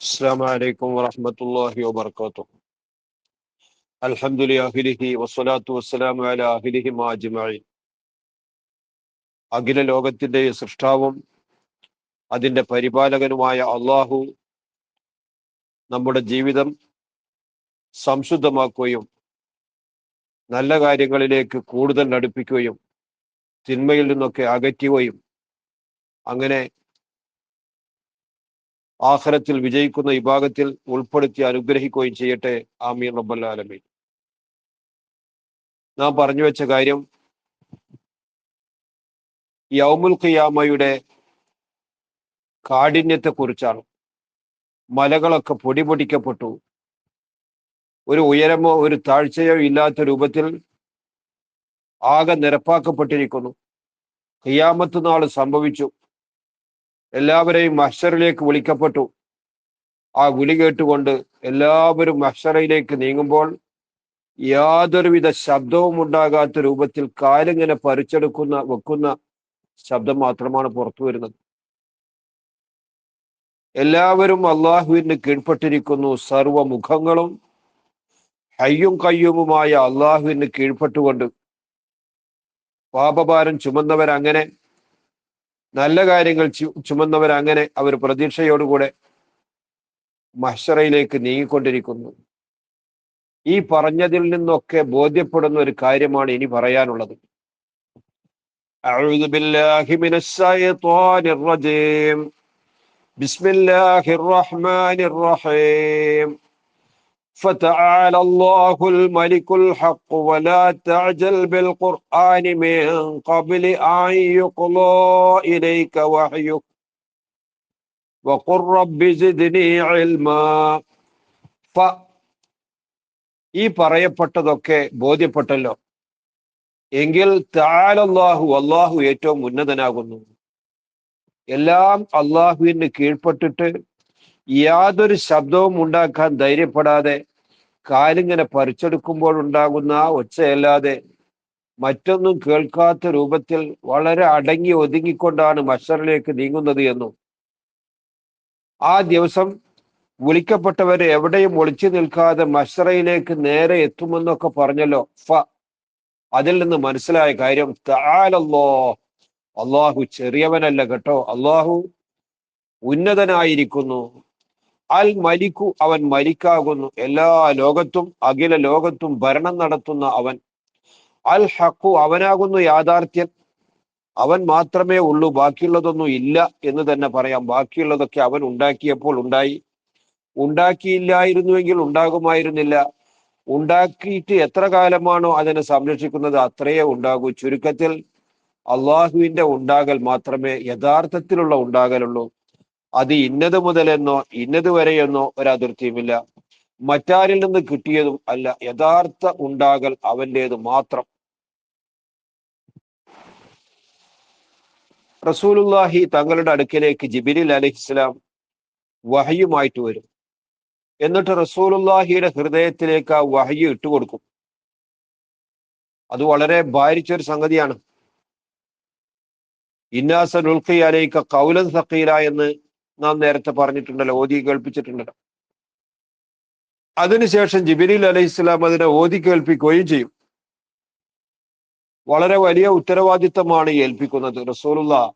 السلام عليكم ورحمة الله وبركاته. الحمد لله والصلاة والسلام على أهلهم أجمعين. അഖില ലോകത്തിന്റെ സൃഷ്ടാവും അതിന്റെ പരിപാലകനുമായ അള്ളാഹു നമ്മുടെ ജീവിതം സംശുദ്ധമാക്കുകയും നല്ല കാര്യങ്ങളിലേക്ക് കൂടുതൽ അടുപ്പിക്കുകയും തിന്മയിൽ നിന്നൊക്കെ അകറ്റുകയും അങ്ങനെ ആഖിറത്തിൽ വിജയിക്കുന്ന വിഭാഗത്തിൽ ഉൾപ്പെടുത്തി അനുഗ്രഹിക്കുകയും ചെയ്യട്ടെ. ആമീൻ റബ്ബൽ ആലമീൻ. നാം പറഞ്ഞു വെച്ച കാര്യം യൗമുൽ ഖിയാമയുടെ കാഠിന്യത്തെക്കുറിച്ചാണ്. മലകളൊക്കെ പൊടിപൊടിക്കപ്പെട്ടു. ഒരു ഉയരമോ ഒരു താഴ്ചയോ ഇല്ലാത്ത രൂപത്തിൽ ആകെ നിരപ്പാക്കപ്പെട്ടിരിക്കുന്നു. ഖിയാമത്ത് നാൾ സംഭവിച്ചു. എല്ലാവരെയും മഹ്ശറിലേക്ക് വിളിക്കപ്പെട്ടു. ആ വിളി കേട്ടുകൊണ്ട് എല്ലാവരും മഹ്ശറയിലേക്ക് നീങ്ങുമ്പോൾ യാതൊരുവിധ ശബ്ദവും ഉണ്ടാകാത്ത രൂപത്തിൽ കാലിങ്ങനെ വെക്കുന്ന ശബ്ദം മാത്രമാണ് പുറത്തു വരുന്നത്. എല്ലാവരും അള്ളാഹുവിന് കീഴ്പ്പെട്ടിരിക്കുന്നു. സർവമുഖങ്ങളും ഹയ്യും കയ്യുമുമായ അള്ളാഹുവിന് കീഴ്പ്പെട്ടുകൊണ്ട് പാപഭാരം ചുമന്നവരങ്ങനെ, നല്ല കാര്യങ്ങൾ ചുമന്നവരങ്ങനെ അവർ പ്രതീക്ഷയോടുകൂടെ മഹ്ശറയിലേക്ക് നീങ്ങിക്കൊണ്ടിരിക്കുന്നു. ഈ പറഞ്ഞതിൽ നിന്നൊക്കെ ബോധ്യപ്പെടുന്ന ഒരു കാര്യമാണ് ഇനി പറയാനുള്ളത്. അഊദു ബില്ലാഹി മിനശ് ശൈത്വാനിർ റജീം. ബിസ്മില്ലാഹിർ റഹ്മാനിർ റഹീം. فتعالى الله الملك الحق ولا تعجل بالقرآن من قبل أن يقضى إليك وحيه وقل رب زدني علما. ഈ പറയപ്പെട്ടതൊക്കെ ബോധ്യപ്പെട്ടല്ലോ. എങ്കിൽ തആലല്ലാഹു, അല്ലാഹു ഏറ്റവും ഉന്നതനാകുന്നു. എല്ലാം അള്ളാഹുവിന് കീഴ്പ്പെട്ടിട്ട് യാതൊരു ശബ്ദവും ഉണ്ടാക്കാൻ ധൈര്യപ്പെടാതെ കാലിങ്ങനെ പറിച്ചെടുക്കുമ്പോൾ ഉണ്ടാകുന്ന ആ ഒച്ചയല്ലാതെ മറ്റൊന്നും കേൾക്കാത്ത രൂപത്തിൽ വളരെ അടങ്ങി ഒതുങ്ങിക്കൊണ്ടാണ് മഹ്ശറിലേക്ക് നീങ്ങുന്നത് എന്നും ആ ദിവസം വിളിക്കപ്പെട്ടവരെ എവിടെയും ഒളിച്ചു നിൽക്കാതെ മഹ്ശറയിലേക്ക് നേരെ എത്തുമെന്നൊക്കെ പറഞ്ഞല്ലോ. അതിൽ നിന്ന് മനസ്സിലായ കാര്യം തആലല്ലോ, അള്ളാഹു ചെറിയവനല്ല കേട്ടോ. അള്ളാഹു ഉന്നതനായിരിക്കുന്നു. അൽ മലിക്കു, അവൻ മലിക്കാകുന്നു. എല്ലാ ലോകത്തും അഖില ലോകത്തും ഭരണം നടത്തുന്ന അവൻ. അൽ ഹഖു, അവനാകുന്നു യാഥാർത്ഥ്യം. അവൻ മാത്രമേ ഉള്ളൂ, ബാക്കിയുള്ളതൊന്നും ഇല്ല എന്ന് തന്നെ പറയാം. ബാക്കിയുള്ളതൊക്കെ അവൻ ഉണ്ടാക്കിയപ്പോൾ ഉണ്ടായി, ഉണ്ടാക്കിയില്ലായിരുന്നുവെങ്കിൽ ഉണ്ടാകുമായിരുന്നില്ല. ഉണ്ടാക്കിയിട്ട് എത്ര കാലമാണോ അതിനെ സംരക്ഷിക്കുന്നത് അത്രയേ ഉണ്ടാകൂ. ചുരുക്കത്തിൽ അള്ളാഹുവിന്റെ ഉണ്ടാകൽ മാത്രമേ യഥാർത്ഥത്തിലുള്ള ഉണ്ടാകലുള്ളൂ. അത് ഇന്നത് മുതലെന്നോ ഇന്നത് വരെയെന്നോ ഒരതിർത്തിയുമില്ല. മറ്റാരിൽ നിന്ന് കിട്ടിയതും അല്ല. യഥാർത്ഥ ഉണ്ടാകൽ അവൻ്റേത് മാത്രം. റസൂലുള്ളാഹി തങ്ങളുടെ അടുക്കലേക്ക് ജിബ്രീൽ അലൈഹിസ്സലാം വഹയുമായിട്ട് വരും. എന്നിട്ട് റസൂലുള്ളാഹിയുടെ ഹൃദയത്തിലേക്ക് ആ വഹയ് ഇട്ടുകൊടുക്കും. അത് വളരെ ഭാരിച്ചൊരു സംഗതിയാണ്. ഇന്നാ സനുൽഖി അലൈക ഖൗലൻ സഖീല എന്ന് നാം നേരത്തെ പറഞ്ഞിട്ടുണ്ടല്ലോ, ഓതി കേൾപ്പിച്ചിട്ടുണ്ടല്ലോ. അതിനുശേഷം ജിബ്രീൽ അലൈഹിസ്സലാം അതിനെ ഓതി കേൾപ്പിക്കുകയും ചെയ്യും. വളരെ വലിയ ഉത്തരവാദിത്തമാണ് ഏൽപ്പിക്കുന്നത്. റസൂലുള്ളാഹ്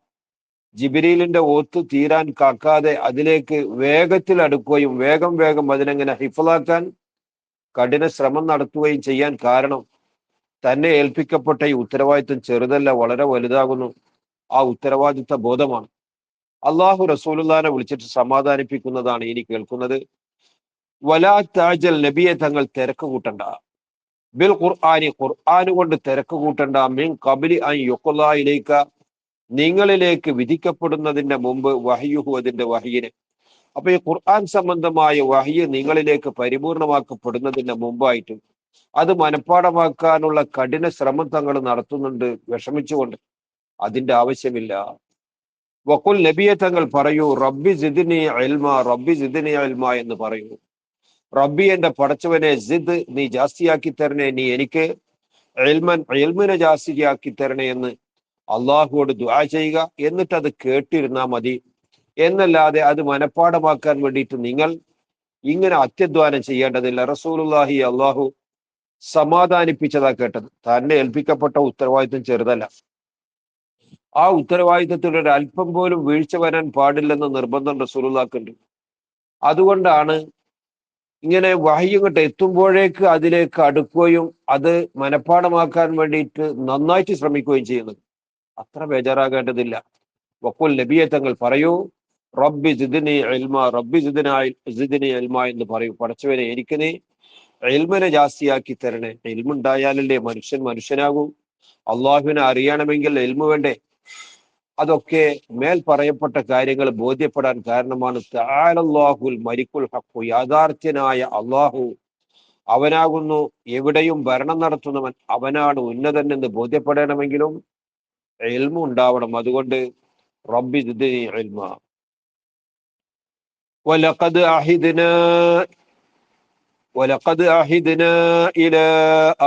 ജിബ്രീലിന്റെ ഓത്ത് തീരാൻ കാക്കാതെ അതിലേക്ക് വേഗത്തിൽ അടുക്കുകയും വേഗം അതിനെങ്ങനെ ഹിഫ്ളാക്കാൻ കഠിന ശ്രമം നടത്തുകയും ചെയ്യാൻ കാരണം തന്നെ ഏൽപ്പിക്കപ്പെട്ട ഈ ഉത്തരവാദിത്തം ചെറുതല്ല, വളരെ വലുതാകുന്നു. ആ ഉത്തരവാദിത്ത ബോധമാണ്. അള്ളാഹു റസൂലുള്ളാഹിനെ വിളിച്ചിട്ട് സമാധാനിപ്പിക്കുന്നതാണ് ഇനി കേൾക്കുന്നത്. വലാ താജൽ, നബിയെ തങ്ങൾ തിരക്ക് കൂട്ടണ്ട. ബിൽ ഖുർആനി, ഖുർആന് കൊണ്ട് തിരക്ക് കൂട്ടണ്ട. മിൻ ഖബ്ലി അൻ യുഖ്ളാ ഇലൈക, നിങ്ങളിലേക്ക് വിധിക്കപ്പെടുന്നതിന്റെ മുമ്പ് വഹ്യുഹു, അതിന്റെ വഹയിനെ. അപ്പൊ ഈ ഖുർആൻ സംബന്ധമായ വഹയ് നിങ്ങളിലേക്ക് പരിപൂർണമാക്കപ്പെടുന്നതിന്റെ മുമ്പായിട്ട് അത് മനഃപ്പാടമാക്കാനുള്ള കഠിന ശ്രമം തങ്ങൾ നടത്തുന്നുണ്ട്, വിഷമിച്ചുകൊണ്ട്. അതിന്റെ ആവശ്യമില്ല. വഖുൽ, നബിയെ തങ്ങൾ പറയൂ, റബ്ബി സിദ്നി ഇൽമ, റബ്ബി സിദ്നി ഇൽമ എന്ന് പറയൂ. റബ്ബി, എന്റെ പടച്ചവനെ, സിദ്, നീ ജാസ്തിയാക്കി തരണേ, നീ എനിക്ക് ഇൽമിനെ ജാസ്തിയാക്കി തരണേ എന്ന് അള്ളാഹുവോട് ദുആ ചെയ്യുക. എന്നിട്ട് അത് കേട്ടിരുന്നാ മതി. എന്നല്ലാതെ അത് മനഃപ്പാടമാക്കാൻ വേണ്ടിയിട്ട് നിങ്ങൾ ഇങ്ങനെ അത്യധ്വാനം ചെയ്യേണ്ടതില്ല. റസൂലുള്ളാഹി അള്ളാഹു സമാധാനിപ്പിച്ചതാ കേട്ടത്. തന്നെ ഏൽപ്പിക്കപ്പെട്ട ഉത്തരവാദിത്വം ചെറുതല്ല. ആ ഉത്തരവാദിത്വത്തിൽ ഒരു അല്പം പോലും വീഴ്ച വരാൻ പാടില്ലെന്ന നിർബന്ധം റസൂലുള്ളാഹിക്കുണ്ട്. അതുകൊണ്ടാണ് ഇങ്ങനെ വഹി ഇങ്ങോട്ട് എത്തുമ്പോഴേക്ക് അതിലേക്ക് അടുക്കുകയും അത് മനഃപ്പാടമാക്കാൻ വേണ്ടിയിട്ട് നന്നായിട്ട് ശ്രമിക്കുകയും ചെയ്യുന്നത്. അത്ര ബേജാറാകേണ്ടതില്ല. വഖുൽ നബിയെ തങ്ങൾ പറയൂ, റബ്ബി സിദ്നി ഇൽമ, റബ്ബി സിദ്നി ഇൽമ എന്ന് പറയൂ. പടച്ചവനെ എനിക്ക് നീ ഇൽമിനെ ജാസ്തിയാക്കി തരണേ. ഇൽമുണ്ടായാലല്ലേ മനുഷ്യൻ മനുഷ്യനാകൂ. അള്ളാഹുവിനെ അറിയണമെങ്കിൽ ഇൽമു വേണ്ടേ? അതൊക്കെ മേൽ പറയപ്പെട്ട കാര്യങ്ങൾ ബോധ്യപ്പെടാൻ കാരണമാണ്. തആലല്ലാഹുൽ മലിക്കുൽ ഹഖ്, യാഥാർത്ഥ്യനായ അള്ളാഹു അവനാകുന്നു എവിടെയും ഭരണം നടത്തുന്നവൻ, അവനാണ് ഉന്നതൻ എന്ന് ബോധ്യപ്പെടണമെങ്കിലും ഇൽമു ഉണ്ടാവണം. അതുകൊണ്ട് റബ്ബി സിദ്നി ഇൽമ. വലഖദ് അഹിദ്നാ ഇലാ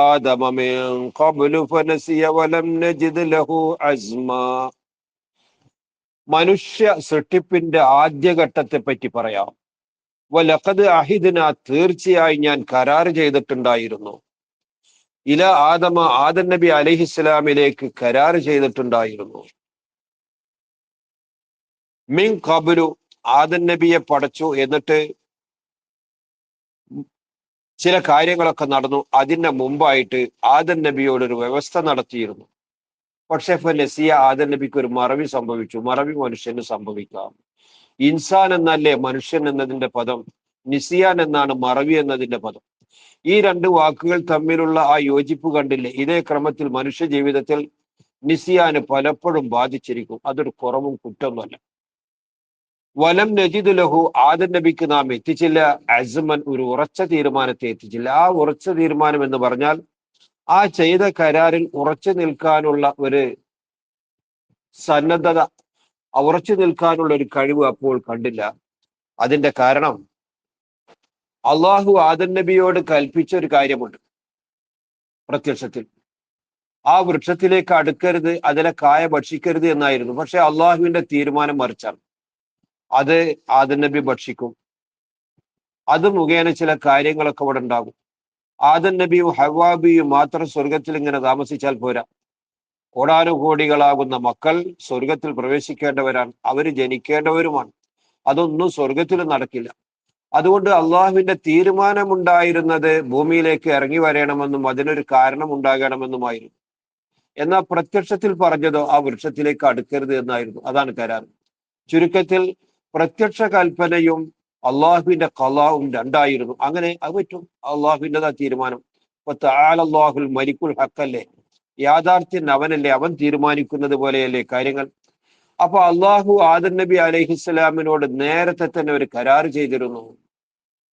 ആദമ മിൻ ഖബ്ലു ഫനസിയ വലം നജിദ് ലഹു അസ്മാ. മനുഷ്യ സൃഷ്ടിപ്പിന്റെ ആദ്യഘട്ടത്തെ പറ്റി പറയാം. വലഖദ് അഹിദ്ന, തീർച്ചയായും ഞാൻ കരാർ ചെയ്തിട്ടുണ്ടായിരുന്നു. ഇല ആദമ, ആദം നബി അലൈഹിസ്സലാമിലേക്ക് കരാർ ചെയ്തിട്ടുണ്ടായിരുന്നു. മിൻ ഖബ്ലു, ആദം നബിയെ പടച്ചു, എന്നിട്ട് ചില കാര്യങ്ങളൊക്കെ നടന്നു. അതിന്റെ മുമ്പായിട്ട് ആദം നബിയോട് ഒരു വ്യവസ്ഥ നടത്തിയിരുന്നു. പക്ഷെ നസിയ, ആദം നബിക്ക് ഒരു മറവി സംഭവിച്ചു. മറവി മനുഷ്യന് സംഭവിക്കാം. ഇൻസാൻ എന്നല്ലേ മനുഷ്യൻ എന്നതിന്റെ പദം, നിസിയാൻ എന്നാണ് മറവി എന്നതിന്റെ പദം. ഈ രണ്ട് വാക്കുകൾ തമ്മിലുള്ള ആ യോജിപ്പ് കണ്ടില്ലേ? ഇതേ ക്രമത്തിൽ മനുഷ്യ ജീവിതത്തിൽ നിസിയാന് പലപ്പോഴും ബാധിച്ചിരിക്കും. അതൊരു കുറവും കുറ്റമൊന്നുമല്ല. വലം നജിദ് ലഹു, ആദം നബിക്ക് നാം എത്തിച്ചില്ല അസ്മൻ, ഒരു ഉറച്ച തീരുമാനത്തെ എത്തിച്ചില്ല. ആ ഉറച്ച തീരുമാനം എന്ന് പറഞ്ഞാൽ ആ ചെയ്ത കരാറിൽ ഉറച്ചു നിൽക്കാനുള്ള ഒരു സന്നദ്ധത, ഉറച്ചു നിൽക്കാനുള്ള ഒരു കഴിവ് അപ്പോൾ കണ്ടില്ല. അതിന്റെ കാരണം അള്ളാഹു ആദം നബിയോട് കൽപ്പിച്ച ഒരു കാര്യമുണ്ട്. പ്രത്യക്ഷത്തിൽ ആ വൃക്ഷത്തിലേക്ക് അടുക്കരുത്, അതിലെ കായ ഭക്ഷിക്കരുത് എന്നായിരുന്നു. പക്ഷെ അള്ളാഹുവിന്റെ തീരുമാനം മറിച്ചാണ്. അത് ആദം നബി ഭക്ഷിക്കും. അത് മുഖേന ചില കാര്യങ്ങളൊക്കെ അവിടെ ഉണ്ടാകും. ആദം നബിയും ഹവ്വാബിയും മാത്രം സ്വർഗത്തിൽ ഇങ്ങനെ താമസിച്ചാൽ പോരാ. കോടാനുകോടികളാകുന്ന മക്കൾ സ്വർഗത്തിൽ പ്രവേശിക്കേണ്ടവരാണ്. അവര് ജനിക്കേണ്ടവരുമാണ്. അതൊന്നും സ്വർഗത്തിൽ നടക്കില്ല. അതുകൊണ്ട് അള്ളാഹുവിന്റെ തീരുമാനമുണ്ടായിരുന്നത് ഭൂമിയിലേക്ക് ഇറങ്ങി വരണമെന്നും അതിനൊരു കാരണം ഉണ്ടാകണമെന്നുമായിരുന്നു. എന്നാൽ പ്രത്യക്ഷത്തിൽ പറഞ്ഞതോ ആ വൃക്ഷത്തിലേക്ക് അടുക്കരുത് എന്നായിരുന്നു. അതാണ് കരാർ. ചുരുക്കത്തിൽ പ്രത്യക്ഷ കൽപ്പനയും അള്ളാഹുവിന്റെ ഖളാവും രണ്ടായിരുന്നു. അങ്ങനെ അത് പറ്റും, അള്ളാഹുവിൻ്റെതാ തീരുമാനം. ഇപ്പൊ തആലല്ലാഹുൽ മലിക്കുൽ ഹഖല്ലേ, യാഥാർത്ഥ്യൻ അവനല്ലേ, അവൻ തീരുമാനിക്കുന്നത് പോലെയല്ലേ കാര്യങ്ങൾ. അപ്പൊ അള്ളാഹു ആദം നബി അലൈഹിസ്സലാമിനോട് നേരത്തെ തന്നെ ഒരു കരാർ ചെയ്തിരുന്നു.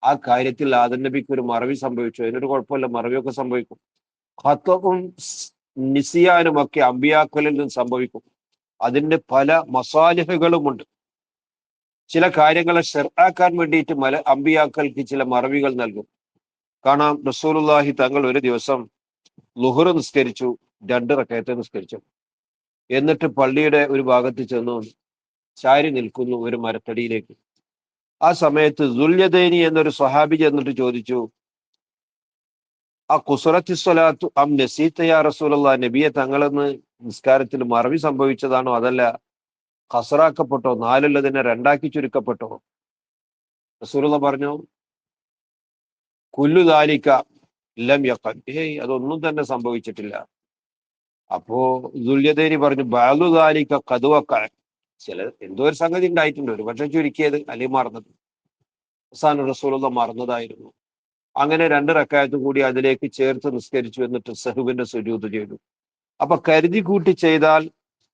ആ കാര്യത്തിൽ ആദം നബിക്ക് ഒരു മറവി സംഭവിച്ചു. അതിനൊരു കുഴപ്പമില്ല, മറവിയൊക്കെ സംഭവിക്കും. ഖത്വവും നിസിയാനും ഒക്കെ അമ്പിയാക്കളിൽ നിന്ന് സംഭവിക്കും. അതിന്റെ പല മസാലിഹുകളുമുണ്ട്. ചില കാര്യങ്ങളെ ഷർആക്കാൻ വേണ്ടിയിട്ട് അമ്പിയാക്കൾക്ക് ചില മറവികൾ നൽകും. കാണാം, റസൂലുള്ളാഹി തങ്ങൾ ഒരു ദിവസം ളുഹ്ർ നിസ്കരിച്ചു, 2 റക്അത്ത് നിസ്കരിച്ചു. എന്നിട്ട് പള്ളിയുടെ ഒരു ഭാഗത്ത് ചെന്നു ചാരി നിൽക്കുന്നു ഒരു മരത്തടിയിലേക്ക്. ആ സമയത്ത് ദുൽയദൈനി എന്നൊരു സ്വഹാബി ചെന്നിട്ട് ചോദിച്ചു, ആ ഖുസ്റത്തി സ്വലാത്തു അം നസീത യാ റസൂലല്ലാഹ്, നബിയെ തങ്ങളെന്ന് നിസ്കാരത്തിൽ മറവി സംഭവിച്ചതാണോ അതല്ല ഖസറാക്കപ്പെട്ടോ, 4 2 ചുരുക്കപ്പെട്ടോ? റസൂലുള്ള പറഞ്ഞു, കുല്ലു ദാലിക ലം യഖൽ, അതൊന്നും തന്നെ സംഭവിച്ചിട്ടില്ല. അപ്പോ ദുൽയദൈനി പറഞ്ഞു, ബഅദു ദാലിക ഖദ് വഖഅ, ചില എന്തോ ഒരു സംഗതി ഉണ്ടായിട്ടുണ്ട്, ഒരു പക്ഷെ ചുരുക്കിയത് അല്ലെങ്കിൽ മറന്നത്. അവസാനം റസൂലുള്ള മറന്നതായിരുന്നു. അങ്ങനെ 2 റക്അത്ത് കൂടി അതിലേക്ക് ചേർത്ത് നിസ്കരിച്ചു. എന്നിട്ട് സഹ്വിന്റെ സുജൂദ് ചെയ്തു. അപ്പൊ കരുതി കൂട്ടി ചെയ്താൽ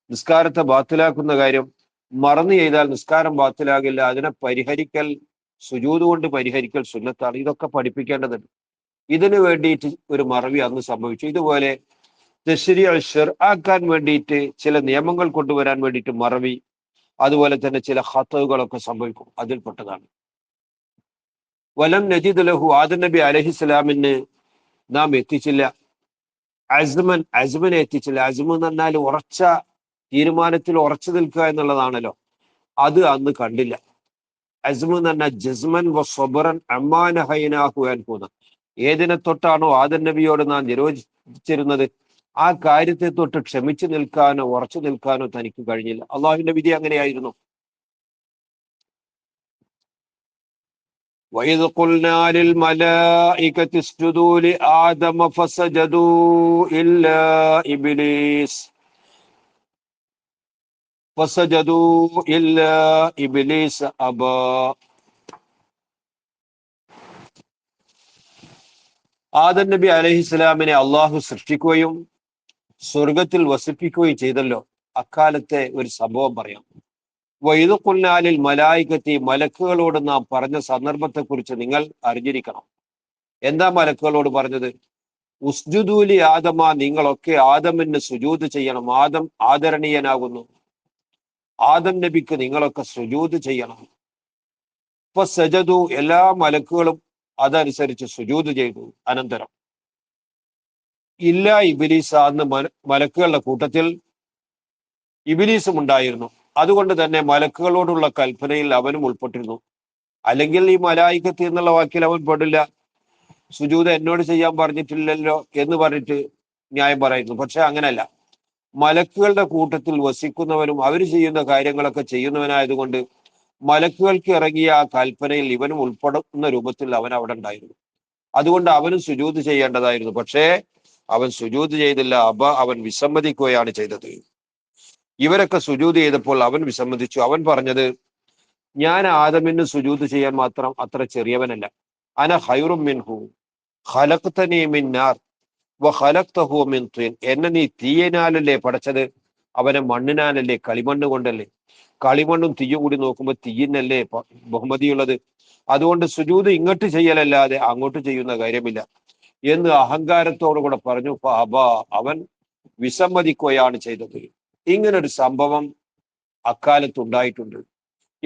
നിസ്കാരത്തെ ബാത്തിലാക്കുന്ന കാര്യം, മറന്നു ചെയ്താൽ നിസ്കാരം ബാത്തിലാകില്ല. അതിനെ പരിഹരിക്കൽ, സുജൂദ് കൊണ്ട് പരിഹരിക്കൽ സുന്നത്താണ്. ഇതൊക്കെ പഠിപ്പിക്കേണ്ടതുണ്ട്. ഇതിനു വേണ്ടിയിട്ട് ഒരു മറവി അന്ന് സംഭവിച്ചു. ഇതുപോലെ തശ്രീഅ് ശർആക്കാൻ വേണ്ടിയിട്ട് ചില നിയമങ്ങൾ കൊണ്ടുവരാൻ വേണ്ടിയിട്ട് മറവി, അതുപോലെ തന്നെ ചില ഖത്വകളൊക്കെ സംഭവിക്കും. അതിൽപ്പെട്ടതാണ്. വലം നജിദ് ലഹു, ആദം നബി അലൈഹിസ്സലാമിന് നാം എത്തിച്ചില്ല അസ്മനെ എത്തിച്ചില്ല. അസ്മ എന്ന് പറഞ്ഞാൽ ഉറച്ച തീരുമാനത്തിൽ ഉറച്ചു നിൽക്കുക എന്നുള്ളതാണല്ലോ. അത് അന്ന് കണ്ടില്ല. അസ്മു എന്ന് പറഞ്ഞാൽ ജസ്മൻ വ സബറൻ അമ്മാനഹൈനാഹു അൻഹു. ഏതിനെ തൊട്ടാണോ ആദം നബിയോട് നാം നിരോധിച്ചിരുന്നത് ആ കാര്യത്തെ തൊട്ട് ക്ഷമിച്ചു നിൽക്കാനോ ഉറച്ചു നിൽക്കാനോ തനിക്ക് കഴിഞ്ഞില്ല. അള്ളാഹുവിന്റെ വിധി അങ്ങനെയായിരുന്നു. وَإِذْ قُلْنَا لِلْمَلَائِكَةِ اسْجُدُوا لِآدَمَ فَسَجَدُوا إِلَّا إِبْلِيسَ أَبَى. ആദം നബി അലൈഹിസ്സലാമിനെ അള്ളാഹു സൃഷ്ടിക്കുകയും സ്വർഗത്തിൽ വസിപ്പിക്കുകയും ചെയ്തല്ലോ. അക്കാലത്തെ ഒരു സംഭവം പറയാം. വൈദ് ഖുൽനാലിൽ മലായികത്തി, മലക്കുകളോട് നാം പറഞ്ഞ സന്ദർഭത്തെക്കുറിച്ച് നിങ്ങൾ അറിഞ്ഞിരിക്കണം. എന്താ മലക്കുകളോട് പറഞ്ഞത്? ഉസ്ജുദൂലി ആദമ, നിങ്ങളൊക്കെ ആദമിന് സുജൂദ് ചെയ്യണം. ആദം ആദരണീയനാകുന്നു. ആദം നബിക്ക് നിങ്ങളൊക്കെ സുജൂദ് ചെയ്യണം. ഇപ്പൊ സജദു, എല്ലാ മലക്കുകളും അതനുസരിച്ച് സുജൂദ് ചെയ്തു. അനന്തരം ഇല്ല ഇബ്ലീസ്, അന്ന് മലക്കുകളുടെ കൂട്ടത്തിൽ ഇബ്ലീസും ഉണ്ടായിരുന്നു. അതുകൊണ്ട് തന്നെ മലക്കുകളോടുള്ള കൽപ്പനയിൽ അവനും ഉൾപ്പെട്ടിരുന്നു. അല്ലെങ്കിൽ ഈ മലായികത്ത് എന്നുള്ള വാക്കിൽ അവൻ പെടില്ല. സുജൂദ് എന്നോട് ചെയ്യാൻ പറഞ്ഞിട്ടില്ലല്ലോ എന്ന് പറഞ്ഞിട്ട് ന്യായം പറയുന്നു. പക്ഷെ അങ്ങനല്ല. മലക്കുകളുടെ കൂട്ടത്തിൽ വസിക്കുന്നവനും അവർ ചെയ്യുന്ന കാര്യങ്ങളൊക്കെ ചെയ്യുന്നവനായതുകൊണ്ട് മലക്കുകൾക്ക് ഇറങ്ങിയ ആ കൽപ്പനയിൽ ഇവനും ഉൾപ്പെടുന്ന രൂപത്തിൽ അവൻ അവിടെ ഉണ്ടായിരുന്നു. അതുകൊണ്ട് അവനും സുജൂദ് ചെയ്യേണ്ടതായിരുന്നു. പക്ഷേ അവൻ സുജൂദ് ചെയ്തില്ല. അവൻ വിസമ്മതിക്കുകയാണ് ചെയ്തത്. ഇവരൊക്കെ സുജൂദ് ചെയ്തപ്പോൾ അവൻ വിസമ്മതിച്ചു. അവൻ പറഞ്ഞത്, ഞാൻ ആദമിന് സുജൂദ് ചെയ്യാൻ മാത്രം അത്ര ചെറിയവനല്ല. അന ഖൈറും മിൻഹു ഖലഖ്തനി മിൻ നാർ വ ഖലഖ്തഹു മിൻ തീൻ. എന്നെ നീ തീയിനാലല്ലേ പടച്ചത്, അവനെ മണ്ണിനാലല്ലേ, കളിമണ്ണ് കൊണ്ടല്ലേ. കളിമണ്ണും തീയും കൂടി നോക്കുമ്പോൾ തീയിനല്ലേ ബഹുമതിയുള്ളത്. അതുകൊണ്ട് സുജൂദ് ഇങ്ങോട്ട് ചെയ്യലല്ലാതെ അങ്ങോട്ട് ചെയ്യുന്ന കാര്യമില്ല എന്ന് അഹങ്കാരത്തോടു കൂടെ പറഞ്ഞു. അവൻ വിസമ്മതിക്കുകയാണ് ചെയ്തത്. ഇങ്ങനൊരു സംഭവം അക്കാലത്ത് ഉണ്ടായിട്ടുണ്ട്.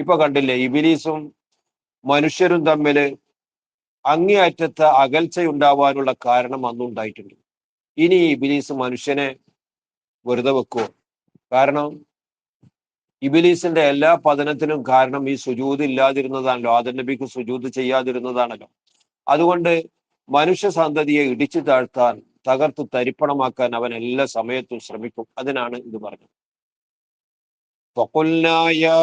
ഇപ്പൊ കണ്ടില്ലേ, ഇബ്ലീസും മനുഷ്യരും തമ്മിൽ അങ്ങേയറ്റത്തെ അകൽച്ചയുണ്ടാവാനുള്ള കാരണം അന്നുണ്ടായിട്ടുണ്ട്. ഇനി ഇബ്ലീസ് മനുഷ്യനെ വെറുതെ വെക്കുവോ? കാരണം ഇബ്ലീസിന്റെ എല്ലാ പതനത്തിനും കാരണം ഈ സുജൂദ് ഇല്ലാതിരുന്നതാണല്ലോ. ആദം നബിക്ക് സുജൂദ് ചെയ്യാതിരുന്നതാണല്ലോ. അതുകൊണ്ട് മനുഷ്യ സന്തതിയെ ഇടിച്ചു താഴ്ത്താൻ, തകർത്ത് തരിപ്പണമാക്കാൻ അവൻ എല്ലാ സമയത്തും ശ്രമിക്കും. അതിനാണ് ഇത് പറഞ്ഞത്. فقلنا يا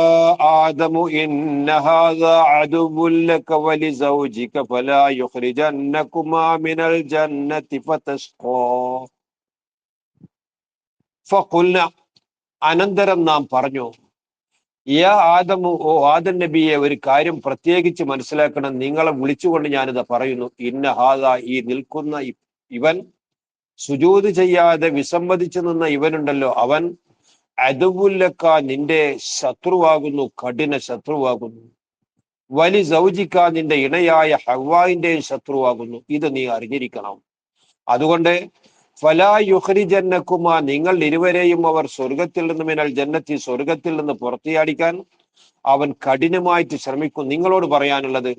آدم إن هذا عدو لك ولزوجك فلا يخرجنكما من الجنة فتشقى. فقلنا, അനന്തരം നാം പറഞ്ഞു, യാ ആദമു, ഓ ആദം നബിയെ, ഒരു കാര്യം പ്രത്യേകിച്ച് മനസ്സിലാക്കണം. നിങ്ങളെ വിളിച്ചുകൊണ്ട് ഞാനിത് പറയുന്നു. ഇന്ന ഹാദ, ഈ നിൽക്കുന്ന ഇവൻ, സുജൂദ് ചെയ്യാതെ വിസമ്മതിച്ചു നിന്ന ഇവനുണ്ടല്ലോ, അവൻ അദുവുല്ലക്ക, നിന്റെ ശത്രുവാകുന്നു, കഠിന ശത്രുവാകുന്നു. വലി സൗജിക്ക, നിന്റെ ഇണയായ ഹവ്വായിന്റെയും ശത്രുവാകുന്നു. ഇത് നീ അറിഞ്ഞിരിക്കണം. അതുകൊണ്ട് ഫലാ യുഖ്രിജന്നകുമാ, നിങ്ങൾ ഇരുവരെയും അവർ സ്വർഗത്തിൽ നിന്ന്, മിനൽ ജന്നത്തി, സ്വർഗത്തിൽ നിന്ന് പുറത്തിയാടിക്കാൻ അവൻ കഠിനമായിട്ട് ശ്രമിക്കും. നിങ്ങളോട് പറയാനുള്ളത്,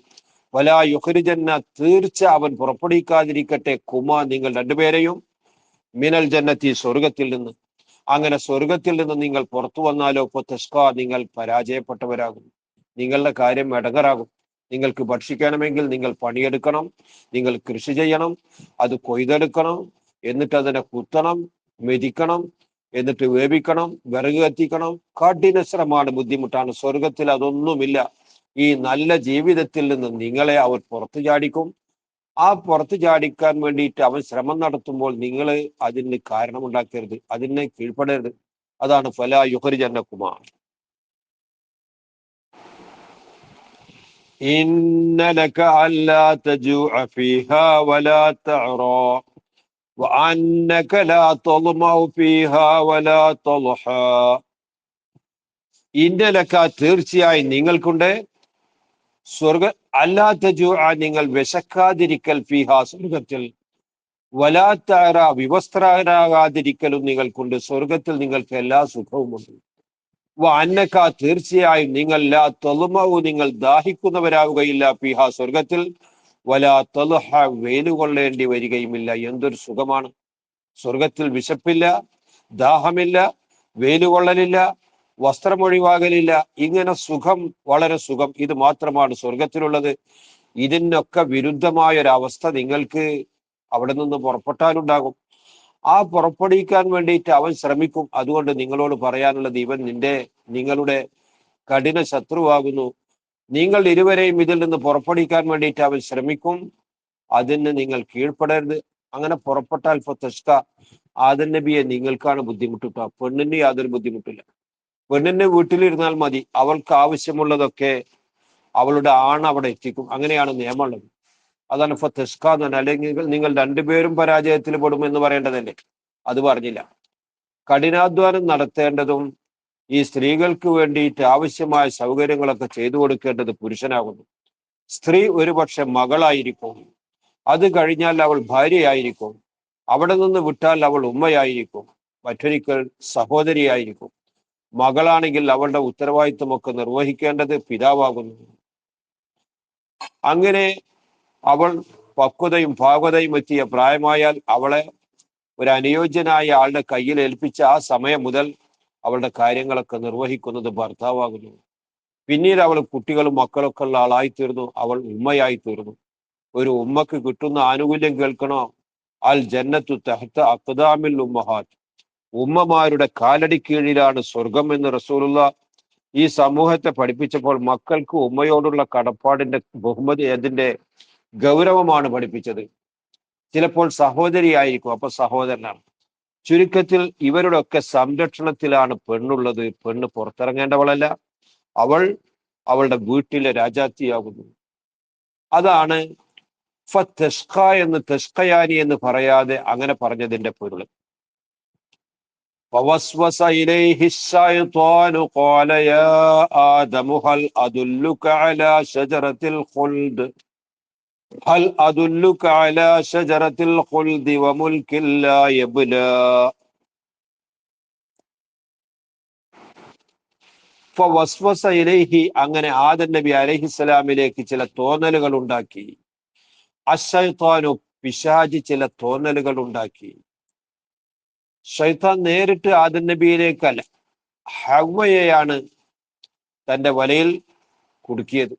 ഫലാ യുഖ്രിജന്ന, തീർച്ച അവൻ പുറപ്പെടുവിക്കാതിരിക്കട്ടെ, കുമാ, നിങ്ങൾ രണ്ടുപേരെയും, മിനൽ ജന്നത്തി, സ്വർഗത്തിൽ നിന്ന്. അങ്ങനെ സ്വർഗത്തിൽ നിന്ന് നിങ്ങൾ പുറത്തു വന്നാലോ പൊത്തസ്ക, നിങ്ങൾ പരാജയപ്പെട്ടവരാകും. നിങ്ങളുടെ കാര്യം ഇടങ്ങറാകും. നിങ്ങൾക്ക് ഭക്ഷിക്കണമെങ്കിൽ നിങ്ങൾ പണിയെടുക്കണം, നിങ്ങൾ കൃഷി ചെയ്യണം, അത് കൊയ്തെടുക്കണം, എന്നിട്ട് അതിനെ കുത്തണം, മെതിക്കണം, എന്നിട്ട് വേവിക്കണം, വിറക് കത്തിക്കണം. കഠിന ശ്രമമാണ്, ബുദ്ധിമുട്ടാണ്. സ്വർഗത്തിൽ അതൊന്നുമില്ല. ഈ നല്ല ജീവിതത്തിൽ നിന്ന് നിങ്ങളെ അവർ പുറത്തു ചാടിക്കും. ആ പുറത്ത് ചാടിക്കാൻ വേണ്ടിയിട്ട് അവൻ ശ്രമം നടത്തുമ്പോൾ നിങ്ങൾ അതിന് കാരണമുണ്ടാക്കരുത്, അതിനെ കീഴ്പ്പെടരുത്. അതാണ് ഫലാ യുഖ്രിജന്നകുമാ. ഇന്ന ലക അല്ലാ തജൂഅ ഫീഹാ വലാ തഅറാ വഅന്നക ലാ തദ്മഉ ഫീഹാ വലാ തദ്ഹാ. ഇന്ന ലക, തീർച്ചയായും നിങ്ങൾക്കുണ്ട്, അല്ലാത്ത നിങ്ങൾ വിശക്കാതിരിക്കൽ, ഫീഹാ, സ്വർഗത്തിൽ, വലാ തഅറ, വിവസ്ത്രരാകാതിരിക്കലും നിങ്ങൾക്കുണ്ട്. സ്വർഗത്തിൽ നിങ്ങൾക്ക് എല്ലാ സുഖവുമുണ്ട്. അന്നക, തീർച്ചയായും നിങ്ങൾ, ലാ തദ്മഉ, നിങ്ങൾ ദാഹിക്കുന്നവരാവുകയില്ല, ഫീഹാ, സ്വർഗത്തിൽ, വലാ തദ്ഹ, വെയിലുകൊള്ളേണ്ടി വരികയുമില്ല. എന്തൊരു സുഖമാണ്! സ്വർഗത്തിൽ വിശപ്പില്ല, ദാഹമില്ല, വെയിലുകൊള്ളലില്ല, വസ്ത്രം ഒഴിവാകലില്ല. ഇങ്ങനെ സുഖം, വളരെ സുഖം, ഇത് മാത്രമാണ് സ്വർഗത്തിലുള്ളത്. ഇതിനൊക്കെ വിരുദ്ധമായ ഒരു അവസ്ഥ നിങ്ങൾക്ക് അവിടെ നിന്ന് പുറപ്പെട്ടാലുണ്ടാകും. ആ പുറപ്പെടുവിക്കാൻ വേണ്ടിയിട്ട് അവൻ ശ്രമിക്കും. അതുകൊണ്ട് നിങ്ങളോട് പറയാനുള്ളത്, ഇവൻ നിങ്ങളുടെ കഠിന ശത്രുവാകുന്നു. നിങ്ങൾ ഇരുവരെയും ഇതിൽ നിന്ന് പുറപ്പെടുവിക്കാൻ വേണ്ടിയിട്ട് അവൻ ശ്രമിക്കും. അതിന് നിങ്ങൾ കീഴ്പ്പെടരുത്. അങ്ങനെ പുറപ്പെട്ടാൽ ഫതഷ്ക, ആദം നബിയെ നിങ്ങൾക്കാണ് ബുദ്ധിമുട്ടിട്ട, പെണ്ണിന് യാതൊരു ബുദ്ധിമുട്ടില്ല. പെണ്ണിന്റെ വീട്ടിലിരുന്നാൽ മതി, അവൾക്ക് ആവശ്യമുള്ളതൊക്കെ അവളുടെ അവിടെ എത്തിക്കും. അങ്ങനെയാണ് നിയമമുള്ളത്. അതാണ് ഫതഷ്ക എന്ന് പറഞ്ഞാൽ. അല്ലെങ്കിൽ നിങ്ങൾ രണ്ടുപേരും പരാജയത്തിൽ പെടുമെന്ന് പറയേണ്ടതല്ലേ, അത് പറഞ്ഞില്ല. കഠിനാധ്വാനം നടത്തേണ്ടതും ഈ സ്ത്രീകൾക്ക് വേണ്ടിയിട്ട് ആവശ്യമായ സൗകര്യങ്ങളൊക്കെ ചെയ്തു കൊടുക്കേണ്ടത് പുരുഷനാകുന്നു. സ്ത്രീ ഒരുപക്ഷെ മകളായിരിക്കും, അത് കഴിഞ്ഞാൽ അവൾ ഭാര്യയായിരിക്കും, അവിടെ നിന്ന് വിട്ടാൽ അവൾ ഉമ്മയായിരിക്കും, മറ്റൊരിക്കൽ സഹോദരിയായിരിക്കും. മകളാണെങ്കിൽ അവളുടെ ഉത്തരവാദിത്വമൊക്കെ നിർവഹിക്കേണ്ടത് പിതാവാകുന്നു. അങ്ങനെ അവൾ പക്വതയും ഭാഗവതയും എത്തിയ പ്രായമായാൽ അവളെ ഒരു അനുയോജ്യനായ ആളുടെ കയ്യിൽ ഏൽപ്പിച്ച ആ സമയം മുതൽ അവളുടെ കാര്യങ്ങളൊക്കെ നിർവഹിക്കുന്നത് ഭർത്താവാകുന്നു. പിന്നീട് അവൾ കുട്ടികളും മക്കളൊക്കെ ഉള്ള ആളായിത്തീർന്നു, അവൾ ഉമ്മയായിത്തീർന്നു. ഒരു ഉമ്മക്ക് കിട്ടുന്ന ആനുകൂല്യം കേൾക്കണോ? അൽ ജന്നത്തു തഹ്ത അഖ്ദാമിൽ ഉമ്മഹാത്ത്, ഉമ്മമാരുടെ കാലടി കീഴിലാണ് സ്വർഗം എന്ന് റസൂലുള്ള ഈ സമൂഹത്തെ പഠിപ്പിച്ചപ്പോൾ മക്കൾക്ക് ഉമ്മയോടുള്ള കടപ്പാടിന്റെ ബഹുമതി, അതിന്റെ ഗൗരവമാണ് പഠിപ്പിച്ചത്. ചിലപ്പോൾ സഹോദരിയായിരിക്കും, അപ്പൊ സഹോദരനാണ്. ചുരുക്കത്തിൽ ഇവരുടെ ഒക്കെ സംരക്ഷണത്തിലാണ് പെണ്ണുള്ളത്. പെണ്ണ് പുറത്തിറങ്ങേണ്ടവളല്ല, അവൾ അവളുടെ വീട്ടിലെ രാജാത്തിയാകുന്നു. അതാണ് ഫതഷ്ക എന്ന്, തഷ്കയാനി എന്ന് പറയാതെ അങ്ങനെ പറഞ്ഞതിന്റെ പൊരുൾ. فوسوس إليه الشيطان قال يا آدم هل أدلك على شجرة الخلد هل أدلك على شجرة الخلد وملك لا يبلى ഫവസ്വസ ഇലൈഹി, അങ്ങനെ ആദം നബി അലൈഹിസ്സലാമിലേക്ക് ചില തോന്നലുകൾ ഉണ്ടാക്കി. അശ്ശൈത്വാനു, പിശാചി ചില തോന്നലുകൾ ഉണ്ടാക്കി. ശൈത്താൻ നേരിട്ട് ആദം നബിയിലേക്കല്ല, ഹവ്വയെയാണ് തന്റെ വലയിൽ കുടുക്കിയത്.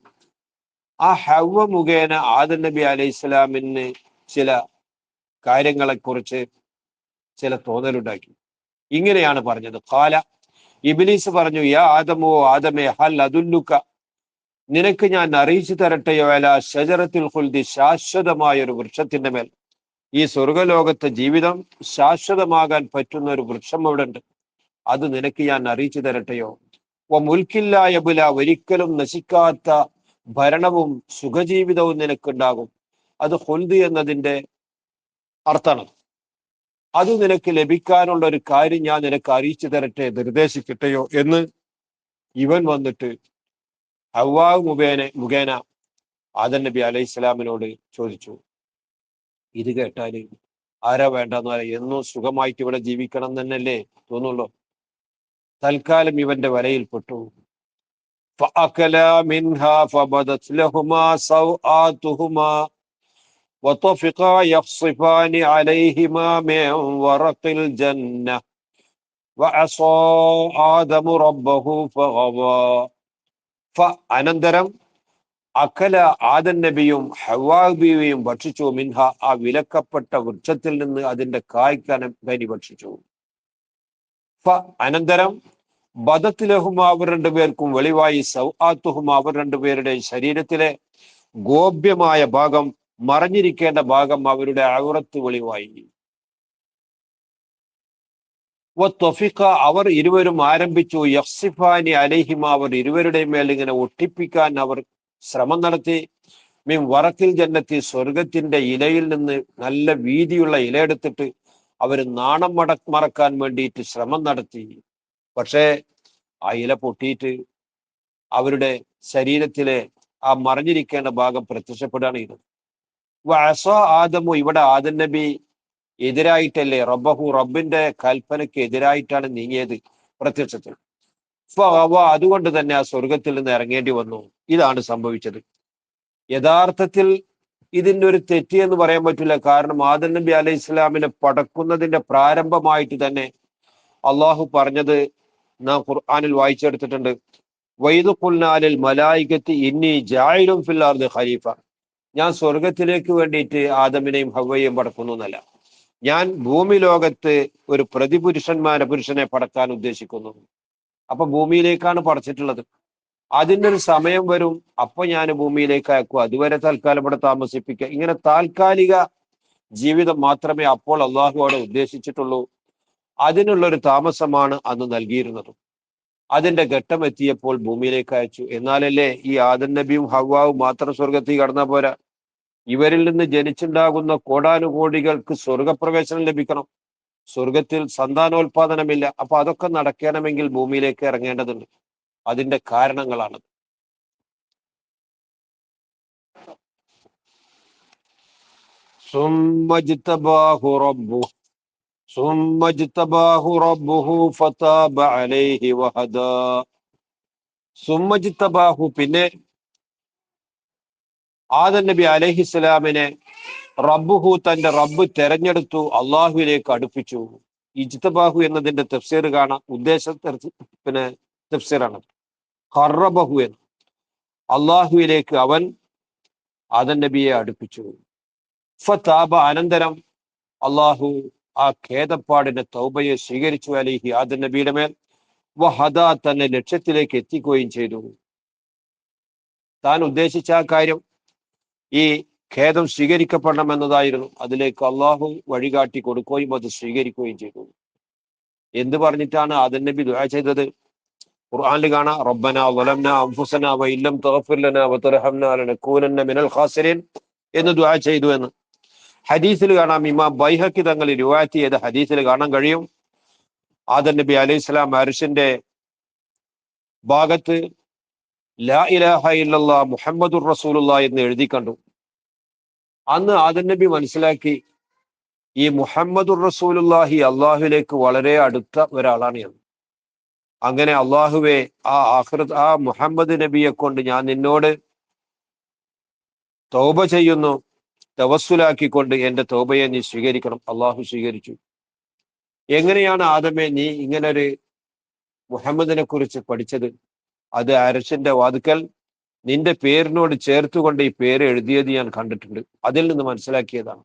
ആ ഹവ്വ മുഖേന ആദം നബി അലൈഹിസ്സലാമിന് ചില കാര്യങ്ങളെക്കുറിച്ച് ചില തോന്നലുണ്ടാക്കി. ഇങ്ങനെയാണ് പറഞ്ഞത്. ഖാല, ഇബ്ലീസ് പറഞ്ഞു, യാ ആദമോ, ആദമേ, ഹൽ അദുല്ലുക, നിനക്ക് ഞാൻ അറിയിച്ചു തരട്ടെയോ, അലാ ഷജറത്തുൽ ഖുൽദി, ശാശ്വതമായ ഒരു വൃക്ഷത്തിന്റെ മേൽ. ഈ സ്വർഗലോകത്തെ ജീവിതം ശാശ്വതമാകാൻ പറ്റുന്ന ഒരു വൃക്ഷം അവിടെ ഉണ്ട്, അത് നിനക്ക് ഞാൻ അറിയിച്ചു തരട്ടെയോ. മുൽക്കില്ല യബുല, ഒരിക്കലും നശിക്കാത്ത ഭരണവും സുഖജീവിതവും നിനക്കുണ്ടാകും. അത് ഖുൽദ് എന്നതിന്റെ അർത്ഥമാണ്. അത് നിനക്ക് ലഭിക്കാനുള്ള ഒരു കാര്യം ഞാൻ നിനക്ക് അറിയിച്ചു തരട്ടെ, നിർദ്ദേശിക്കട്ടെയോ എന്ന് ഇവൻ വന്നിട്ട് ഹവ്വാ മുഖേന ആദം നബി അലൈഹി സ്വലാമിനോട് ചോദിച്ചു. ഇത് കേട്ടാല് ആരാ വേണ്ടെന്ന് പറയാം, എന്നും സുഖമായിട്ട് ഇവിടെ ജീവിക്കണം തന്നെയല്ലേ തോന്നുള്ളൂ. തൽക്കാലം ഇവന്റെ വലയിൽപ്പെട്ടു. فأكلا منها فبدت لهما سوآتهما وطفقا يخصفان عليهما من ورق الجنة وعصى آدم ربه فغوى. അനന്തരം അക്കല, ആദം നബിയും ഹവ്വാ ബീവിയും ഭക്ഷിച്ചു. മിൻഹ, ആ വിലക്കപ്പെട്ട വൃക്ഷത്തിൽ നിന്ന് അതിന്റെ കായ്ക്കനി ഭക്ഷിച്ചു. അനന്തരം ബദത്തിലഹും, അവർ രണ്ടുപേർക്കും വെളിവായി, സൗആത്തുഹും, അവർ രണ്ടുപേരുടെ ശരീരത്തിലെ ഗോപ്യമായ ഭാഗം, മറഞ്ഞിരിക്കേണ്ട ഭാഗം, അവരുടെ ഔറത്ത് വെളിവായി. അവർ ഇരുവരും ആരംഭിച്ചു, യഖ്സിഫാനി അലൈഹിമ, അവർ ഇരുവരുടെ മേൽ ഇങ്ങനെ ഒട്ടിപ്പിക്കാൻ അവർ ശ്രമം നടത്തി. മീൻ വറക്കിൽ ജന്നത്തി, സ്വർഗത്തിന്റെ ഇലയിൽ നിന്ന് നല്ല വീതിയുള്ള ഇല എടുത്തിട്ട് അവർ നാണം മറക്കാൻ വേണ്ടിയിട്ട് ശ്രമം നടത്തി. പക്ഷേ ആ ഇല പൊട്ടിയിട്ട് അവരുടെ ശരീരത്തിലെ ആ മറഞ്ഞിരിക്കേണ്ട ഭാഗം പ്രത്യക്ഷപ്പെടുകയാണ് ചെയ്തത്. ആദമു, ഇവിടെ ആദം നബി എതിരായിട്ടല്ലേ, റബ്ബഹു, റബ്ബിന്റെ കൽപ്പനയ്ക്ക് എതിരായിട്ടാണ് നീങ്ങിയത് പ്രത്യക്ഷത്തിൽ. അതുകൊണ്ട് തന്നെ ആ സ്വർഗത്തിൽ നിന്ന് ഇറങ്ങേണ്ടി വന്നു. ഇതാണ് സംഭവിച്ചത്. യഥാർത്ഥത്തിൽ ഇതിന്റെ ഒരു തെറ്റ് എന്ന് പറയാൻ പറ്റില്ല. കാരണം ആദം നബി അലൈഹി ഇസ്ലാമിനെ പടക്കുന്നതിന്റെ പ്രാരംഭമായിട്ട് തന്നെ അള്ളാഹു പറഞ്ഞത് നാം ഖുർആനിൽ വായിച്ചെടുത്തിട്ടുണ്ട്. വൈദ് ഖുൽനാലിൽ മലായികത്തി ഇന്നി ജായിലും ഫിൽ അർദി ഖലീഫ. ഞാൻ സ്വർഗത്തിലേക്ക് വേണ്ടിയിട്ട് ആദമിനെയും ഹവ്വയെയും പടക്കുന്നു എന്നല്ല, ഞാൻ ഭൂമി ലോകത്ത് ഒരു പുരുഷനെ പടക്കാൻ ഉദ്ദേശിക്കുന്നു. അപ്പൊ ഭൂമിയിലേക്കാണ് പടച്ചിട്ടുള്ളത്. അതിൻ്റെ ഒരു സമയം വരും, അപ്പൊ ഞാൻ ഭൂമിയിലേക്ക് അയക്കും, അതുവരെ തൽക്കാലം ഇവിടെ താമസിപ്പിക്കുക. ഇങ്ങനെ താൽക്കാലിക ജീവിതം മാത്രമേ അപ്പോൾ അള്ളാഹു അവിടെ ഉദ്ദേശിച്ചിട്ടുള്ളൂ. അതിനുള്ളൊരു താമസമാണ് അന്ന് നൽകിയിരുന്നത്. അതിന്റെ ഘട്ടം എത്തിയപ്പോൾ ഭൂമിയിലേക്ക് അയച്ചു. എന്നാലല്ലേ ഈ ആദം നബിയും ഹവ്വാവും മാത്രം സ്വർഗത്തിൽ കടന്നാൽ പോരാ, ഇവരിൽ നിന്ന് ജനിച്ചുണ്ടാകുന്ന കോടാനുകോടികൾക്ക് സ്വർഗപ്രവേശനം ലഭിക്കണം. സ്വർഗത്തിൽ സന്താനോൽപാദനമില്ല. അപ്പൊ അതൊക്കെ നടക്കണമെങ്കിൽ ഭൂമിയിലേക്ക് ഇറങ്ങേണ്ടതുണ്ട്. അതിന്റെ കാരണങ്ങളാണ്. പിന്നെ ആദം നബി അലൈഹിസ്സലാമിനെ റബ്ബുഹു, തന്റെ റബ്ബ് തെരഞ്ഞെടുത്തു, അള്ളാഹുവിലേക്ക് അടുപ്പിച്ചു. ഇജ്തബാഹു എന്നതിന്റെ തഫ്സീർ കാണാം, പിന്നെ തഫ്സീറാണ്. ഖറബഹു എന്ന്, അള്ളാഹുവിലേക്ക് അവൻ ആദം നബിയെ അടുപ്പിച്ചു. ഫതാബ, അനന്തരം അള്ളാഹു ആ ഖേദപ്പാടിന്റെ തൗബയെ സ്വീകരിച്ചു അലൈഹി, ആദം നബിയുടെ മേൽ. വഹദ, തന്നെ ലക്ഷ്യത്തിലേക്ക് എത്തിക്കുകയും ചെയ്തു. താൻ ഉദ്ദേശിച്ച ആ കാര്യം, ഈ ഖേദം സ്വീകരിക്കപ്പെടണം എന്നതായിരുന്നു. അതിലേക്ക് അള്ളാഹു വഴികാട്ടി കൊടുക്കുകയും അത് സ്വീകരിക്കുകയും ചെയ്തു. എന്ത് പറഞ്ഞിട്ടാണ് ആദം നബി ദുആ ചെയ്തത്? ഖുർആനിൽ കാണാം, റബ്ബനാ വലംനാ അൻഫുസനാ വഇല്ലം തഗ്ഫിർ ലനാ വതർഹംനാ ലനകൂനന്ന മിനൽ ഖാസിരീൻ എന്ന് ദുആ ചെയ്തു എന്ന്. ഹദീസിൽ കാണാം, ഇമാം ബൈഹഖി തങ്ങൾ റിവായത്ത് ചെയ്ത ഹദീസിൽ കാണാൻ കഴിയും, ആദം നബി അലൈഹിസ്സലാം അർശിന്റെ ഭാഗത്ത് ലാ ഇലാഹ ഇല്ലല്ലാഹ് മുഹമ്മദുർ റസൂലുള്ളാഹ് എന്ന് എഴുതി കണ്ടു. അന്ന് ആദം നബി മനസ്സിലാക്കി, ഈ മുഹമ്മദുർ റസൂലുള്ളാഹി അള്ളാഹുവിലേക്ക് വളരെ അടുത്ത ഒരാളാണ് എന്ന്. അങ്ങനെ അള്ളാഹുവെ, ആ മുഹമ്മദ് നബിയെ കൊണ്ട് ഞാൻ നിന്നോട് തൗബ ചെയ്യുന്നു, തവസ്സുലാക്കിക്കൊണ്ട് എന്റെ തൗബയെ നീ സ്വീകരിക്കണം. അള്ളാഹു സ്വീകരിച്ചു. എങ്ങനെയാണ് ആദമേ നീ ഇങ്ങനൊരു മുഹമ്മദിനെ കുറിച്ച് പഠിച്ചത്? അത് അർശിന്റെ വാതുക്കൽ നിന്റെ പേരിനോട് ചേർത്തുകൊണ്ട് ഈ പേര് എഴുതിയത് ഞാൻ കണ്ടിട്ടുണ്ട്, അതിൽ നിന്ന് മനസ്സിലാക്കിയതാണ്.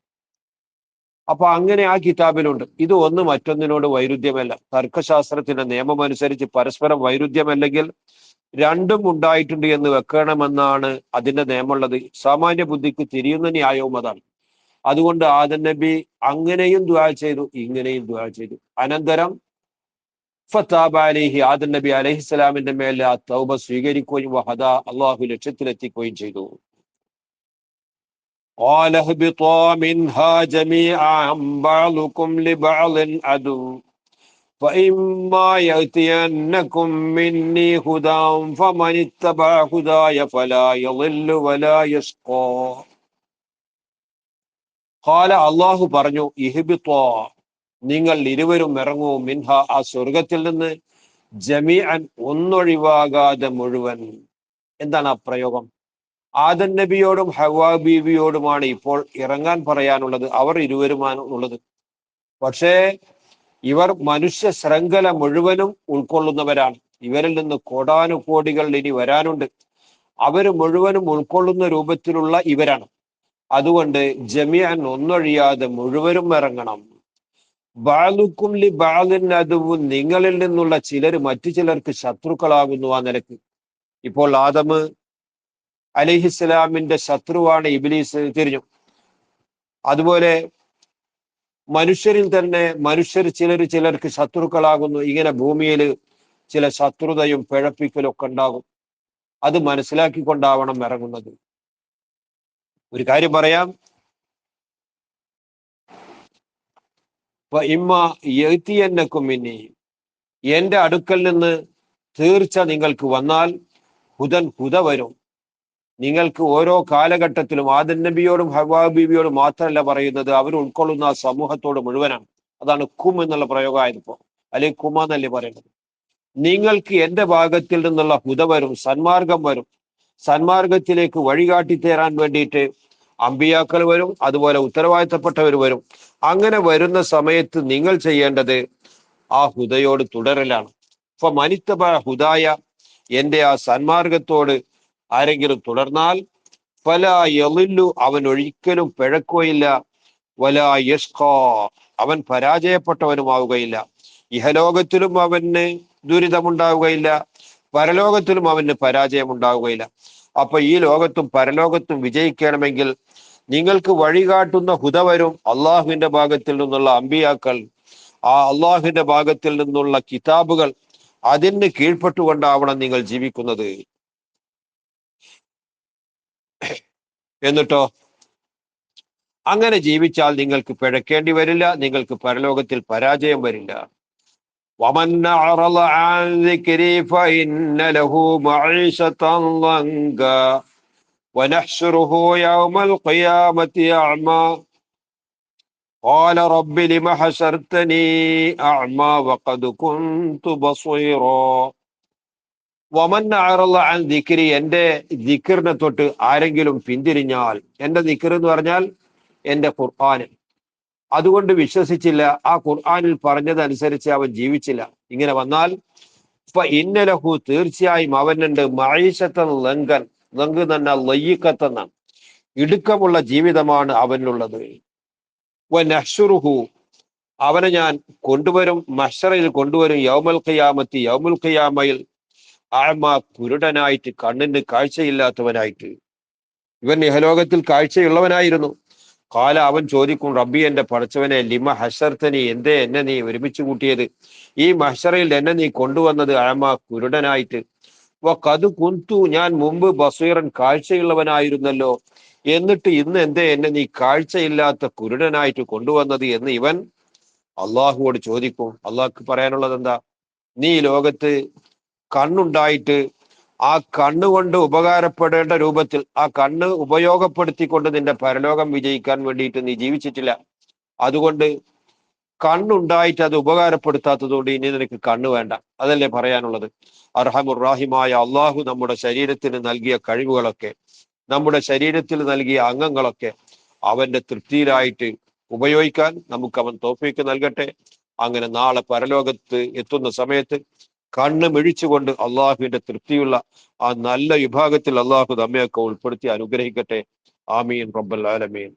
അപ്പൊ അങ്ങനെ ആ കിതാബിലുണ്ട്. ഇത് ഒന്ന് മറ്റൊന്നിനോട് വൈരുദ്ധ്യമല്ല. തർക്കശാസ്ത്രത്തിന്റെ നിയമം അനുസരിച്ച് പരസ്പരം വൈരുദ്ധ്യമല്ലെങ്കിൽ രണ്ടും ഉണ്ടായിട്ടുണ്ട് എന്ന് വെക്കണമെന്നാണ് അതിന്റെ നിയമമുള്ളത്. സാമാന്യ ബുദ്ധിക്ക് തിരിയുന്ന ന്യായവും അതാണ്. അതുകൊണ്ട് ആദം നബി അങ്ങനെയും ദുആ ചെയ്തു, ഇങ്ങനെയും ദുആ ചെയ്തു. അനന്തരം ഫതാബ അലൈഹി, ആദം നബി അലൈഹിസ്സലാമിന്റെ മേൽ ആ തൗബ സ്വീകരിക്കുകയും വഹദ, അള്ളാഹു ലക്ഷ്യത്തിലെത്തിക്കുകയും ചെയ്തു. قال اهبطوا منها جميعا بعضكم لبعض عدو فإما يأتينكم مني هدى فمن اتبع هداي فلا يضل ولا يشقى. قال, അള്ളാഹു പറഞ്ഞു, ഇഹ്ബിത്വാ, നിങ്ങൾ ഇരുവരും ഇറങ്ങൂ, മിൻഹ, ആ സ്വർഗത്തിൽ നിന്ന്, ജമീഅൻ, ഒന്നൊഴിവാകാതെ മുഴുവൻ. എന്താണ് ആ പ്രയോഗം? ആദം നബിയോടും ഹവ്വാ ബീവിയോടുമാണ് ഇപ്പോൾ ഇറങ്ങാൻ പറയാനുള്ളത്. അവർ ഇരുവരുമാണ് ഉള്ളത്. പക്ഷേ ഇവർ മനുഷ്യ ശൃംഖല മുഴുവനും ഉൾക്കൊള്ളുന്നവരാണ്. ഇവരിൽ നിന്ന് കോടാനുകോടികൾ ഇനി വരാനുണ്ട്. അവർ മുഴുവനും ഉൾക്കൊള്ളുന്ന രൂപത്തിലുള്ള ഇവരാണ്. അതുകൊണ്ട് ജമിഅൻ, ഒന്നൊഴിയാതെ മുഴുവനും ഇറങ്ങണം. ബഅലുക്കും ലി ബഅലിൻ അദുവ്വു, നിങ്ങളിൽ നിന്നുള്ള ചിലർ മറ്റു ചിലർക്ക് ശത്രുക്കളാകുന്നു. ആ നിലക്ക് ഇപ്പോൾ ആദം അലൈഹിസ്സലാമിന്റെ ശത്രുവാണ് ഇബ്ലീസ്, തിരിഞ്ഞു. അതുപോലെ മനുഷ്യരിൽ തന്നെ മനുഷ്യർ ചിലർക്ക് ശത്രുക്കളാകുന്നു. ഇങ്ങനെ ഭൂമിയിൽ ചില ശത്രുതയും പിഴപ്പിക്കലും ഒക്കെ ഉണ്ടാകും. അത് മനസ്സിലാക്കിക്കൊണ്ടാവണം ഇറങ്ങുന്നത്. ഒരു കാര്യം പറയാം, ഇമ്മ യഅ്തിയന്നകും മിന്നി, എന്റെ അടുക്കൽ നിന്ന് തീർച്ച നിങ്ങൾക്ക് വന്നാൽ, ഹുദ വരും. നിങ്ങൾക്ക് ഓരോ കാലഘട്ടത്തിലും ആദം നബിയോടും ഹവ്വാ ബീവിയോടും മാത്രമല്ല പറയുന്നത്, അവർ ഉൾക്കൊള്ളുന്ന ആ സമൂഹത്തോട് മുഴുവനാണ്. അതാണ് കും എന്നുള്ള പ്രയോഗമായതിപ്പോ, അല്ലെങ്കിൽ കുമ എന്നല്ലേ പറയുന്നത്. നിങ്ങൾക്ക് എന്റെ ഭാഗത്തിൽ നിന്നുള്ള ഹുദ വരും, സന്മാർഗം വരും. സന്മാർഗത്തിലേക്ക് വഴികാട്ടി തരാൻ വേണ്ടിയിട്ട് അമ്പിയാക്കൾ വരും, അതുപോലെ ഉത്തരവാദിത്തപ്പെട്ടവർ വരും. അങ്ങനെ വരുന്ന സമയത്ത് നിങ്ങൾ ചെയ്യേണ്ടത് ആ ഹുദയോട് തുടരലാണ്. ഫമനിത്തബ ഹുദായ, എന്റെ ആ സന്മാർഗത്തോട് ആരെങ്കിലും തുടർന്നാൽ ഫലാ യളില്ലു, അവൻ ഒരിക്കലും പിഴക്കുകയില്ല, വലാ യഷ്ഖാ, അവൻ പരാജയപ്പെട്ടവനുമാവുകയില്ല. ഇഹലോകത്തിലും അവന് ദുരിതമുണ്ടാവുകയില്ല, പരലോകത്തിലും അവന് പരാജയം ഉണ്ടാവുകയില്ല. അപ്പൊ ഈ ലോകത്തും പരലോകത്തും വിജയിക്കണമെങ്കിൽ നിങ്ങൾക്ക് വഴികാട്ടുന്ന ഹുദ വരും, അള്ളാഹുവിന്റെ ഭാഗത്തിൽ നിന്നുള്ള അമ്പിയാക്കൾ, ആ അള്ളാഹുവിന്റെ ഭാഗത്തിൽ നിന്നുള്ള കിതാബുകൾ, അതിന് കീഴ്പ്പെട്ടുകൊണ്ടാവണം നിങ്ങൾ ജീവിക്കുന്നത്. എന്നിട്ടോ അങ്ങനെ ജീവിച്ചാൽ നിങ്ങൾക്ക് പിഴക്കേണ്ടി വരില്ല, നിങ്ങൾക്ക് പരലോകത്തിൽ പരാജയം വരില്ല. ومن أعرض عن ذكري فإن له معيشة ضنكا ونحشره يوم القيامة أعمى قال رب لم حشرتني أعمى وقد كنت بصيرا. വമൻ അഅറള അൻ ദിക്രി, എന്റെ ദിക്റിനെ തൊട്ട് ആരെങ്കിലും പിന്തിരിഞ്ഞാൽ, എന്റെ ദിക്ർ എന്ന് പറഞ്ഞാൽ എന്റെ ഖുർആൻ, അതുകൊണ്ട് വിശ്വസിച്ചില്ല, ആ ഖുർആനിൽ പറഞ്ഞതനുസരിച്ച് അവൻ ജീവിച്ചില്ല, ഇങ്ങനെ വന്നാൽ ഇന്നലഹു, തീർച്ചയായും അവനുണ്ട് മഈശത്തൻ ലങ്കൻ, ലങ്ക് തന്നെ ലയ്യിക്കത്തെന്ന ഇടുക്കമുള്ള ജീവിതമാണ് അവനുള്ളത്. വനഹ്ശുറുഹു, അവനെ ഞാൻ കൊണ്ടുവരും, മഹ്ശറയിൽ കൊണ്ടുവരും, യൗമൽ ഖിയാമത്തി, യൗമുൽ ഖിയാമയിൽ അഅ്മ, കുരുടനായിട്ട്, കണ്ണിന് കാഴ്ചയില്ലാത്തവനായിട്ട്. ഇവൻ ഇഹലോകത്തിൽ കാഴ്ചയുള്ളവനായിരുന്നു. കാല, അവൻ ചോദിക്കും, റബ്ബി, എന്റെ പടച്ചവനെ, ലിമ ഹശർത്തനി, എന്തേ എന്നെ നീ ഒരുമിച്ച് കൂട്ടിയത്, ഈ മഹ്ശറയിൽ എന്നെ നീ കൊണ്ടുവന്നത് അഅ്മ, കുരുടനായിട്ട്. വഖദ് കുന്തു, ഞാൻ മുമ്പ് ബസീറൻ, കാഴ്ചയുള്ളവനായിരുന്നല്ലോ, എന്നിട്ട് ഇന്ന് എന്തേ എന്നെ നീ കാഴ്ചയില്ലാത്ത കുരുടനായിട്ട് കൊണ്ടുവന്നത് എന്ന് ഇവൻ അള്ളാഹുവോട് ചോദിക്കും. അള്ളാഹ്ക്ക് പറയാനുള്ളത് എന്താ? നീ ലോകത്ത് കണ്ണുണ്ടായിട്ട് ആ കണ്ണുകൊണ്ട് ഉപകാരപ്പെടേണ്ട രൂപത്തിൽ ആ കണ്ണ് ഉപയോഗപ്പെടുത്തിക്കൊണ്ട് നിന്റെ പരലോകം വിജയിക്കാൻ വേണ്ടിയിട്ട് നീ ജീവിച്ചിട്ടില്ല. അതുകൊണ്ട് കണ്ണുണ്ടായിട്ട് അത് ഉപകാരപ്പെടുത്താത്തതുകൊണ്ട് ഇനി നിനക്ക് കണ്ണ് വേണ്ട, അതല്ലേ പറയാനുള്ളത്. അർഹമുറാഹിമായ അള്ളാഹു നമ്മുടെ ശരീരത്തിന് നൽകിയ കഴിവുകളൊക്കെ, നമ്മുടെ ശരീരത്തിൽ നൽകിയ അംഗങ്ങളൊക്കെ അവന്റെ തൃപ്തിയിലായിട്ട് ഉപയോഗിക്കാൻ നമുക്ക് അവൻ തൗഫീക്ക് നൽകട്ടെ. അങ്ങനെ നാളെ പരലോകത്ത് എത്തുന്ന സമയത്ത് കണ്ണ് മിഴിച്ചുകൊണ്ട് അള്ളാഹുവിന്റെ തൃപ്തിയുള്ള ആ നല്ല വിഭാഗത്തിൽ അള്ളാഹു നമ്മയൊക്കെ ഉൾപ്പെടുത്തി അനുഗ്രഹിക്കട്ടെ. ആമീൻ റബ്ബൽ ആലമീൻ.